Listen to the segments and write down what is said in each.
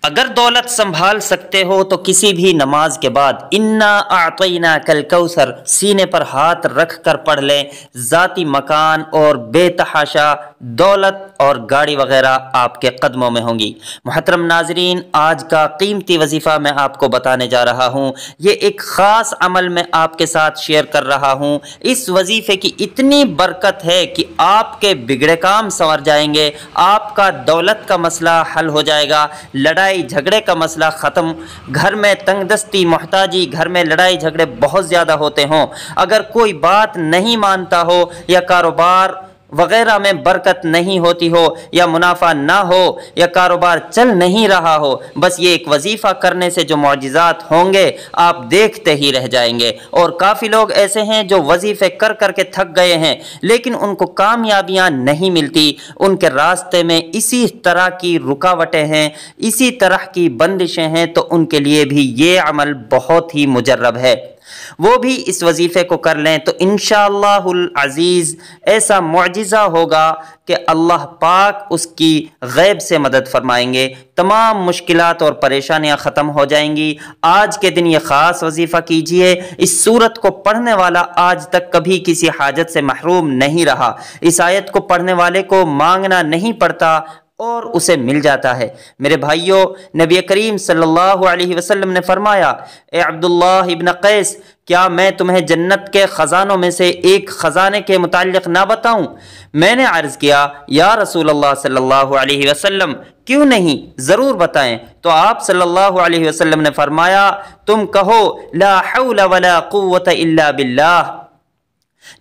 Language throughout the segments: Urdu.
اگر دولت سنبھال سکتے ہو تو کسی بھی نماز کے بعد انا اعطینا کل کوثر سینے پر ہاتھ رکھ کر پڑھ لیں۔ ذاتی مکان اور بے تحاشا دولت اور گاڑی وغیرہ آپ کے قدموں میں ہوں گی۔ محترم ناظرین، آج کا قیمتی وظیفہ میں آپ کو بتانے جا رہا ہوں۔ یہ ایک خاص عمل میں آپ کے ساتھ شیئر کر رہا ہوں۔ اس وظیفے کی اتنی برکت ہے کہ آپ کے بگڑے کام سنور جائیں گے، آپ کا دولت کا مسئلہ حل ہو جائے گا، لڑائی جھگڑے کا مسئلہ ختم۔ گھر میں تنگ دستی، محتاجی، گھر میں لڑائی جھگڑے بہت زیادہ ہوتے ہوں، اگر کوئی بات نہیں مانتا ہو یا کاروبار وغیرہ میں برکت نہیں ہوتی ہو یا منافع نہ ہو یا کاروبار چل نہیں رہا ہو، بس یہ ایک وظیفہ کرنے سے جو معجزات ہوں گے آپ دیکھتے ہی رہ جائیں گے۔ اور کافی لوگ ایسے ہیں جو وظیفے کر کر کے تھک گئے ہیں لیکن ان کو کامیابیاں نہیں ملتی، ان کے راستے میں اسی طرح کی رکاوٹیں ہیں، اسی طرح کی بندشیں ہیں، تو ان کے لیے بھی یہ عمل بہت ہی مجرب ہے۔ وہ بھی اس وظیفے کو کر لیں تو انشاءاللہ العزیز ایسا معجزہ ہوگا کہ اللہ پاک اس کی غیب سے مدد فرمائیں گے، تمام مشکلات اور پریشانیاں ختم ہو جائیں گی۔ آج کے دن یہ خاص وظیفہ کیجئے۔ اس سورت کو پڑھنے والا آج تک کبھی کسی حاجت سے محروم نہیں رہا۔ اس آیت کو پڑھنے والے کو مانگنا نہیں پڑتا اور اسے مل جاتا ہے۔ میرے بھائیوں، نبی کریم صلی اللہ علیہ وسلم نے فرمایا، اے عبداللہ ابن قیس، کیا میں تمہیں جنت کے خزانوں میں سے ایک خزانے کے متعلق نہ بتاؤں؟ میں نے عرض کیا، یا رسول اللہ صلی اللہ علیہ وسلم، کیوں نہیں، ضرور بتائیں۔ تو آپ صلی اللہ علیہ وسلم نے فرمایا، تم کہو لا حول ولا قوت الا باللہ،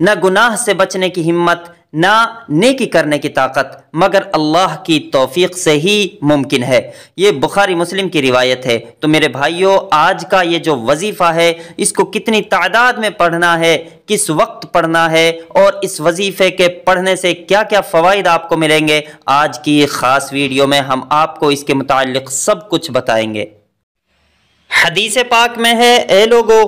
نہ گناہ سے بچنے کی ہمت، نہ نیکی کرنے کی طاقت مگر اللہ کی توفیق سے ہی ممکن ہے۔ یہ بخاری مسلم کی روایت ہے۔ تو میرے بھائیوں، آج کا یہ جو وظیفہ ہے اس کو کتنی تعداد میں پڑھنا ہے، کس وقت پڑھنا ہے، اور اس وظیفے کے پڑھنے سے کیا کیا فوائد آپ کو ملیں گے، آج کی یہ خاص ویڈیو میں ہم آپ کو اس کے متعلق سب کچھ بتائیں گے۔ حدیث پاک میں ہے، اے لوگو،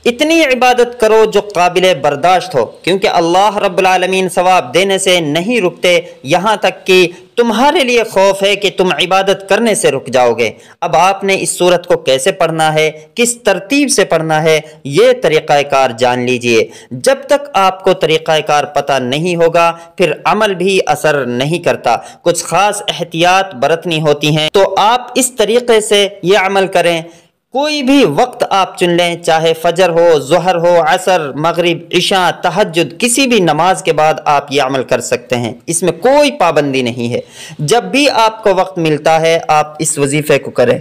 اتنی عبادت کرو جو قابل برداشت ہو، کیونکہ اللہ رب العالمین ثواب دینے سے نہیں رکتے یہاں تک کہ تمہارے لیے خوف ہے کہ تم عبادت کرنے سے رک جاؤ گے۔ اب آپ نے اس سورت کو کیسے پڑھنا ہے، کس ترتیب سے پڑھنا ہے، یہ طریقہ کار جان لیجئے۔ جب تک آپ کو طریقہ کار پتہ نہیں ہوگا پھر عمل بھی اثر نہیں کرتا۔ کچھ خاص احتیاط برتنی ہوتی ہیں، تو آپ اس طریقے سے یہ عمل کریں۔ کوئی بھی وقت آپ چن لیں، چاہے فجر ہو، ظہر ہو، عصر، مغرب، عشاء، تہجد، کسی بھی نماز کے بعد آپ یہ عمل کر سکتے ہیں، اس میں کوئی پابندی نہیں ہے۔ جب بھی آپ کو وقت ملتا ہے آپ اس وظیفے کو کریں۔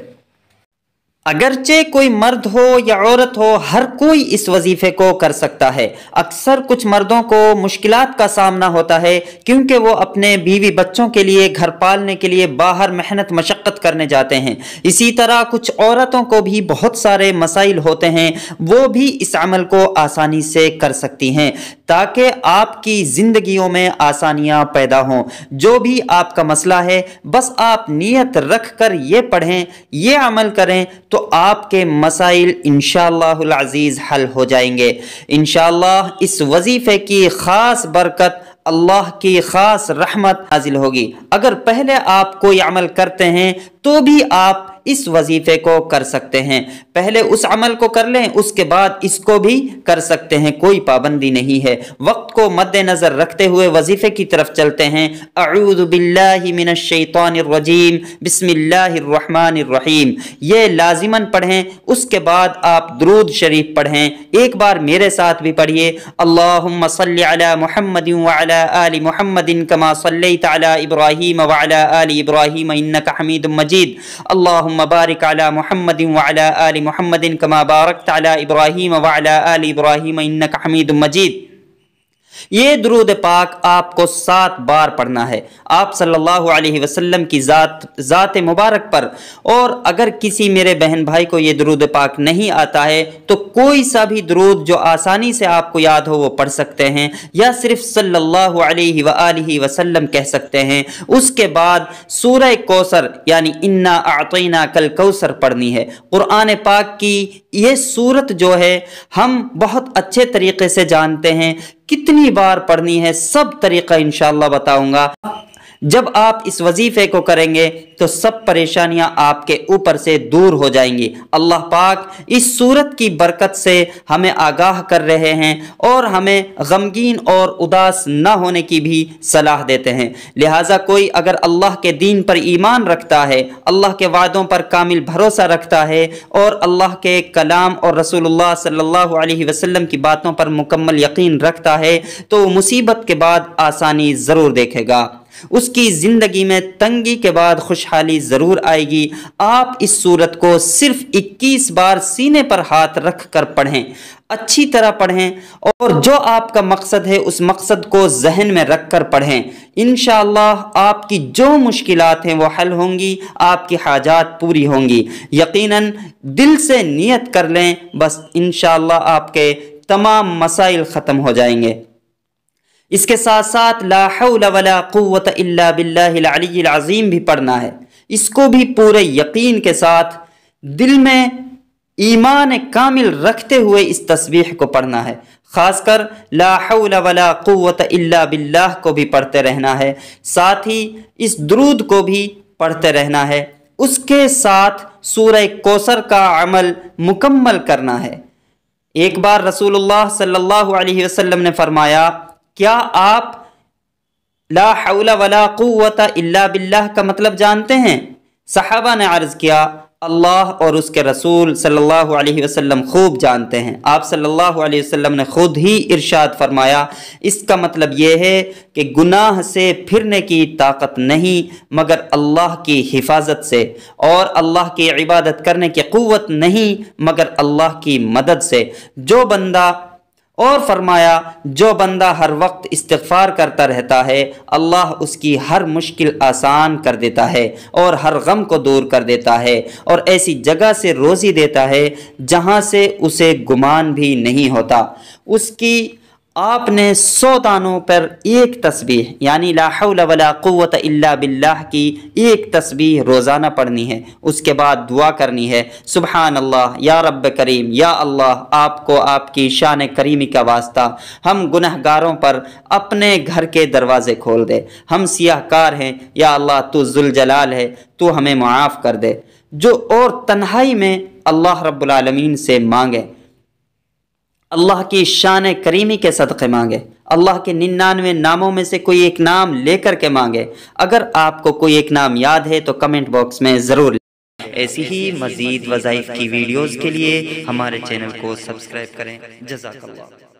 اگرچہ کوئی مرد ہو یا عورت ہو، ہر کوئی اس وظیفے کو کر سکتا ہے۔ اکثر کچھ مردوں کو مشکلات کا سامنا ہوتا ہے کیونکہ وہ اپنے بیوی بچوں کے لیے، گھر پالنے کے لیے باہر محنت مشقت کرنے جاتے ہیں۔ اسی طرح کچھ عورتوں کو بھی بہت سارے مسائل ہوتے ہیں، وہ بھی اس عمل کو آسانی سے کر سکتی ہیں تاکہ آپ کی زندگیوں میں آسانیاں پیدا ہوں۔ جو بھی آپ کا مسئلہ ہے بس آپ نیت رکھ کر یہ پڑھیں، یہ عمل کریں تو آپ کے مسائل انشاءاللہ العزیز حل ہو جائیں گے۔ انشاءاللہ اس وظیفے کی خاص برکت، اللہ کی خاص رحمت نازل ہوگی۔ اگر پہلے آپ کوئی عمل کرتے ہیں تو بھی آپ اس وظیفے کو کر سکتے ہیں۔ پہلے اس عمل کو کر لیں، اس کے بعد اس کو بھی کر سکتے ہیں، کوئی پابندی نہیں ہے۔ وقت کو مد نظر رکھتے ہوئے وظیفے کی طرف چلتے ہیں۔ اعوذ باللہ من الشیطان الرجیم، بسم اللہ الرحمن الرحیم، یہ لازماً پڑھیں۔ اس کے بعد آپ درود شریف پڑھیں۔ ایک بار میرے ساتھ بھی پڑھیے، اللہم صلی علی محمد وعلی آل محمد کما صلیت علی ابراہیم وعلی آل ابراہیم انک حمید مجید، اللہم بارک علی محمد وعلی آل محمد کما بارکت علی ابراہیم وعلی آل ابراہیم انک حمید مجید۔ یہ درود پاک آپ کو 7 بار پڑھنا ہے آپ صلی اللہ علیہ وسلم کی ذات مبارک پر۔ اور اگر کسی میرے بہن بھائی کو یہ درود پاک نہیں آتا ہے تو کوئی سا بھی درود جو آسانی سے آپ کو یاد ہو وہ پڑھ سکتے ہیں، یا صرف صلی اللہ علیہ وآلہ وسلم کہہ سکتے ہیں۔ اس کے بعد سورہ کوثر یعنی انا اعطیناک الکوثر پڑھنی ہے۔ قرآن پاک کی یہ سورت جو ہے ہم بہت اچھے طریقے سے جانتے ہیں، کتنی بار پڑھنی ہے سب طریقہ انشاءاللہ بتاؤں گا۔ جب آپ اس وظیفے کو کریں گے تو سب پریشانیاں آپ کے اوپر سے دور ہو جائیں گی۔ اللہ پاک اس سورت کی برکت سے ہمیں آگاہ کر رہے ہیں اور ہمیں غمگین اور اداس نہ ہونے کی بھی صلاح دیتے ہیں۔ لہٰذا کوئی اگر اللہ کے دین پر ایمان رکھتا ہے، اللہ کے وعدوں پر کامل بھروسہ رکھتا ہے اور اللہ کے کلام اور رسول اللہ صلی اللہ علیہ وسلم کی باتوں پر مکمل یقین رکھتا ہے تو وہ مصیبت کے بعد آسانی ضرور دیکھے گا، اس کی زندگی میں تنگی کے بعد خوشحالی ضرور آئے گی۔ آپ اس سورت کو صرف 21 بار سینے پر ہاتھ رکھ کر پڑھیں، اچھی طرح پڑھیں، اور جو آپ کا مقصد ہے اس مقصد کو ذہن میں رکھ کر پڑھیں۔ انشاءاللہ آپ کی جو مشکلات ہیں وہ حل ہوں گی، آپ کی حاجات پوری ہوں گی۔ یقیناً دل سے نیت کر لیں، بس انشاءاللہ آپ کے تمام مسائل ختم ہو جائیں گے۔ اس کے ساتھ ساتھ لا حول ولا قوت الا باللہ العلی العظیم بھی پڑھنا ہے۔ اس کو بھی پورے یقین کے ساتھ دل میں ایمان کامل رکھتے ہوئے اس تسبیح کو پڑھنا ہے۔ خاص کر لا حول ولا قوت الا باللہ کو بھی پڑھتے رہنا ہے، ساتھ ہی اس درود کو بھی پڑھتے رہنا ہے۔ اس کے ساتھ سورہ کوثر کا عمل مکمل کرنا ہے۔ ایک بار رسول اللہ صلی اللہ علیہ وسلم نے فرمایا، کیا آپ لا حول ولا قوت الا باللہ کا مطلب جانتے ہیں؟ صحابہ نے عرض کیا، اللہ اور اس کے رسول صلی اللہ علیہ وسلم خوب جانتے ہیں۔ آپ صلی اللہ علیہ وسلم نے خود ہی ارشاد فرمایا، اس کا مطلب یہ ہے کہ گناہ سے پھرنے کی طاقت نہیں مگر اللہ کی حفاظت سے، اور اللہ کی عبادت کرنے کی قوت نہیں مگر اللہ کی مدد سے۔ اور فرمایا جو بندہ ہر وقت استغفار کرتا رہتا ہے، اللہ اس کی ہر مشکل آسان کر دیتا ہے اور ہر غم کو دور کر دیتا ہے، اور ایسی جگہ سے روزی دیتا ہے جہاں سے اسے گمان بھی نہیں ہوتا۔ اس کی آپ نے 100 دانوں پر ایک تسبیح یعنی لا حول ولا قوت الا باللہ کی ایک تسبیح روزانہ پڑھنی ہے۔ اس کے بعد دعا کرنی ہے، سبحان اللہ یا رب کریم، یا اللہ آپ کو آپ کی شان کریمی کا واسطہ ہم گنہگاروں پر اپنے گھر کے دروازے کھول دے، ہم سیاہ کار ہیں، یا اللہ تو ذوالجلال ہے، تو ہمیں معاف کر دے۔ جو اور تنہائی میں اللہ رب العالمین سے مانگے، اللہ کی شان کریمی کے صدقے مانگے، اللہ کے 99 ناموں میں سے کوئی ایک نام لے کر کے مانگے۔ اگر آپ کو کوئی ایک نام یاد ہے تو کمنٹ باکس میں ضرور لکھیں۔ ایسی ہی مزید وظائف کی ویڈیوز کے لیے ہمارے چینل کو سبسکرائب کریں۔ جزاک اللہ۔